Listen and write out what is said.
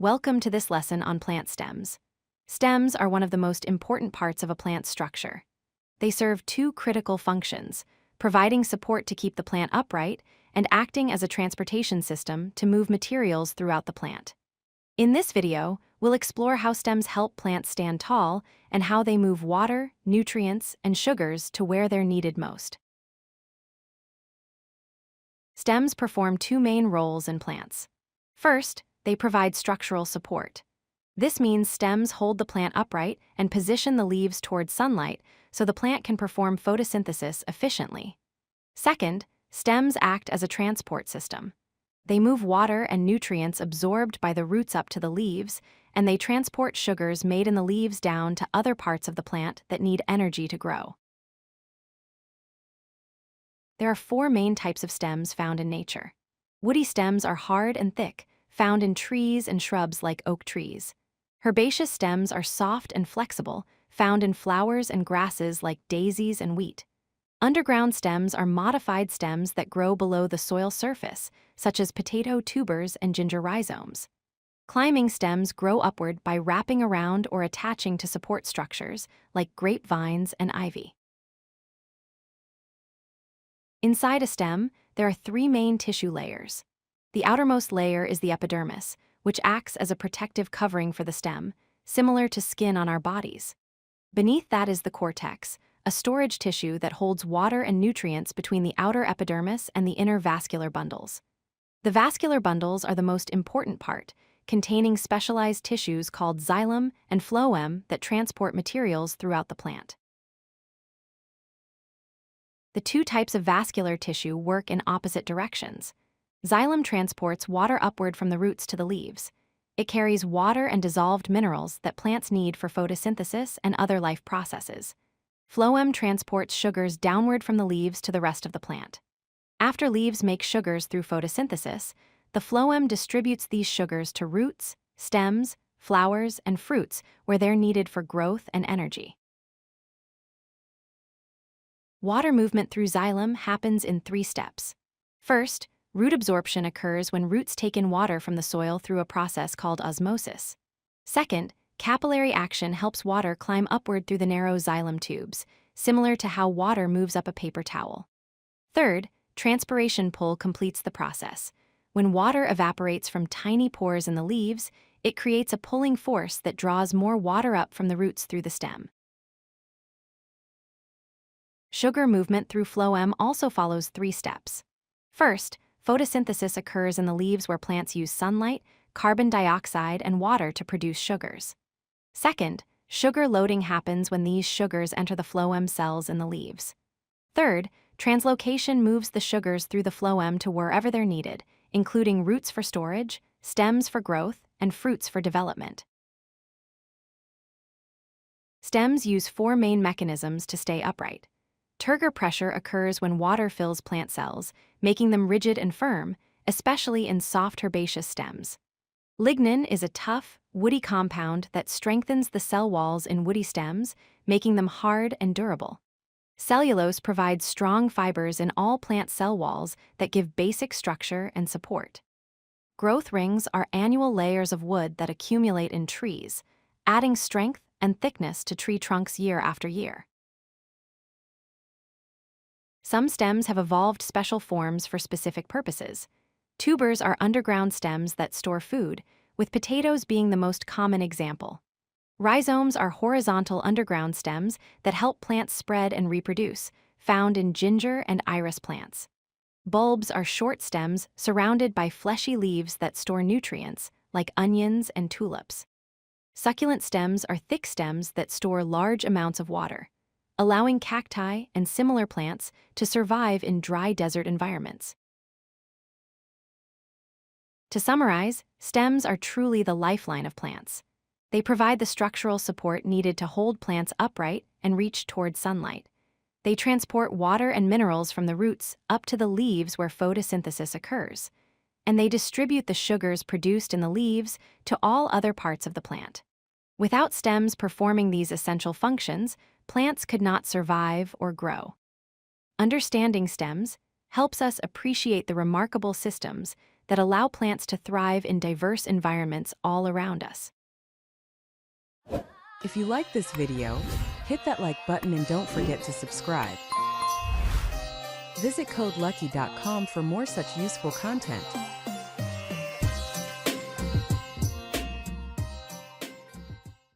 Welcome to this lesson on plant stems. Stems are one of the most important parts of a plant's structure. They serve two critical functions, providing support to keep the plant upright and acting as a transportation system to move materials throughout the plant. In this video, we'll explore how stems help plants stand tall and how they move water, nutrients, and sugars to where they're needed most. Stems perform two main roles in plants. First, they provide structural support. This means stems hold the plant upright and position the leaves towards sunlight so the plant can perform photosynthesis efficiently. Second, stems act as a transport system. They move water and nutrients absorbed by the roots up to the leaves, and they transport sugars made in the leaves down to other parts of the plant that need energy to grow. There are four main types of stems found in nature. Woody stems are hard and thick, found in trees and shrubs like oak trees. Herbaceous stems are soft and flexible, found in flowers and grasses like daisies and wheat. Underground stems are modified stems that grow below the soil surface, such as potato tubers and ginger rhizomes. Climbing stems grow upward by wrapping around or attaching to support structures like grapevines and ivy. Inside a stem, there are three main tissue layers. The outermost layer is the epidermis, which acts as a protective covering for the stem, similar to skin on our bodies. Beneath that is the cortex, a storage tissue that holds water and nutrients between the outer epidermis and the inner vascular bundles. The vascular bundles are the most important part, containing specialized tissues called xylem and phloem that transport materials throughout the plant. The two types of vascular tissue work in opposite directions. Xylem transports water upward from the roots to the leaves. It carries water and dissolved minerals that plants need for photosynthesis and other life processes. Phloem transports sugars downward from the leaves to the rest of the plant. After leaves make sugars through photosynthesis, the phloem distributes these sugars to roots, stems, flowers, and fruits where they're needed for growth and energy. Water movement through xylem happens in three steps. First, root absorption occurs when roots take in water from the soil through a process called osmosis. Second, capillary action helps water climb upward through the narrow xylem tubes, similar to how water moves up a paper towel. Third, transpiration pull completes the process. When water evaporates from tiny pores in the leaves, it creates a pulling force that draws more water up from the roots through the stem. Sugar movement through phloem also follows three steps. First, photosynthesis occurs in the leaves where plants use sunlight, carbon dioxide, and water to produce sugars. Second, sugar loading happens when these sugars enter the phloem cells in the leaves. Third, translocation moves the sugars through the phloem to wherever they're needed, including roots for storage, stems for growth, and fruits for development. Stems use four main mechanisms to stay upright. Turgor pressure occurs when water fills plant cells, making them rigid and firm, especially in soft herbaceous stems. Lignin is a tough, woody compound that strengthens the cell walls in woody stems, making them hard and durable. Cellulose provides strong fibers in all plant cell walls that give basic structure and support. Growth rings are annual layers of wood that accumulate in trees, adding strength and thickness to tree trunks year after year. Some stems have evolved special forms for specific purposes. Tubers are underground stems that store food, with potatoes being the most common example. Rhizomes are horizontal underground stems that help plants spread and reproduce, found in ginger and iris plants. Bulbs are short stems surrounded by fleshy leaves that store nutrients, like onions and tulips. Succulent stems are thick stems that store large amounts of water, allowing cacti and similar plants to survive in dry desert environments. To summarize, stems are truly the lifeline of plants. They provide the structural support needed to hold plants upright and reach toward sunlight. They transport water and minerals from the roots up to the leaves where photosynthesis occurs, and they distribute the sugars produced in the leaves to all other parts of the plant. Without stems performing these essential functions, plants could not survive or grow. Understanding stems helps us appreciate the remarkable systems that allow plants to thrive in diverse environments all around us. If you like this video, hit that like button and don't forget to subscribe. Visit codelucky.com for more such useful content.